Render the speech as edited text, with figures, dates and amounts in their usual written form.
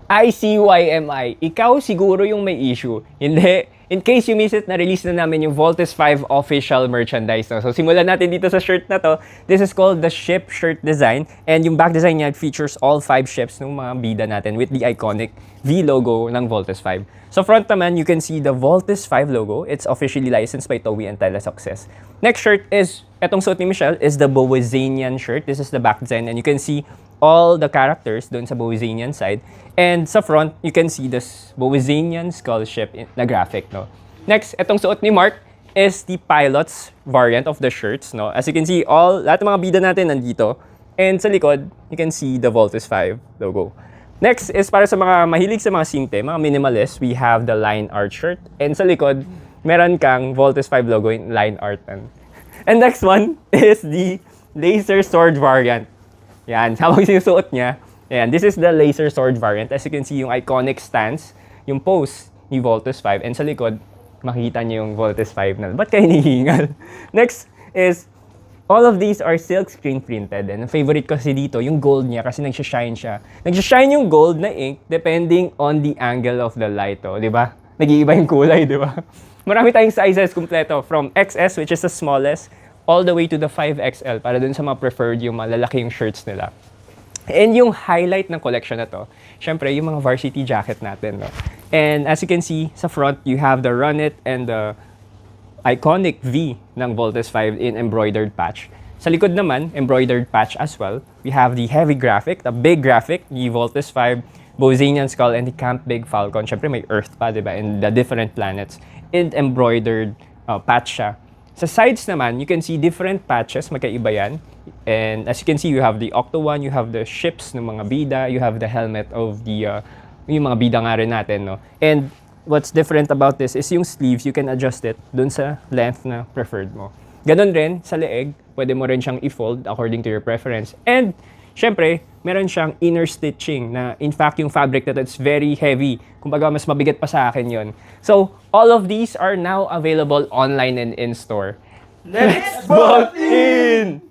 ICYMI. Ikaw siguro yung may issue. Hindi. In case you miss it, na-release na namin yung Voltes 5 official merchandise. No? So, simulan natin dito sa shirt na to. This is called the ship shirt design. And yung back design niya features all 5 ships ng mga bida natin with the iconic V logo ng Voltes 5. So, front naman, you can see the Voltes 5 logo. It's officially licensed by Toei and Telesuccess. Next shirt is, etong suot ni Michelle, is the Bowazanian shirt. This is the back design. And you can see all the characters doon sa Bowazanian side. And sa front, you can see this Bowazanian skull ship na graphic, no? Next, etong suot ni Mark is the pilot's variant of the shirts, no? As you can see, lahat ng mga bida natin nandito. And sa likod, you can see the Voltes 5 logo. Next is para sa mga mahilig sa mga simple, mga minimalist, we have the line art shirt. And sa likod, meron kang Voltes 5 logo in line art. And next one is the laser sword variant. Yan, habang sinusuot niya, yan, this is the laser sword variant. As you can see, yung iconic stance, yung pose ni Voltes 5, and sa likod, makikita niyo yung Voltes 5 na. Ba't kayo hinihingal? Next is, all of these are silk screen printed. And ang favorite ko kasi dito, yung gold niya, kasi nagsashine siya. Nagsashine yung gold na ink depending on the angle of the light, oh, di ba? Nag-iiba yung kulay, di ba? Marami tayong sizes kumpleto, from XS, which is the smallest, all the way to the 5XL para dun sa mga preferred yung malalaki yung shirts nila. And yung highlight ng collection na to, syempre yung mga varsity jacket natin. No? And as you can see, sa front, you have the Run It and the iconic V ng Voltes 5 in embroidered patch. Sa likod naman, embroidered patch as well. We have the heavy graphic, the big graphic, the Voltes 5, Bowazanian Skull, and the Camp Big Falcon. Syempre may Earth pa, di ba? And the different planets. And embroidered patch siya. Sa sides naman, you can see different patches, magkaiba yan. And as you can see, you have the Octo one, you have the ships ng mga bida, you have the helmet of the, yung mga bida nga rin natin, no? And what's different about this is yung sleeves, you can adjust it dun sa length na preferred mo. Ganon rin sa leeg, pwede mo rin siyang i-fold according to your preference. And syempre, meron siyang inner stitching na in fact yung fabric na it's very heavy. Kumbaga mas mabigat pa sa akin yon. So, all of these are now available online and in-store. Let's vote in!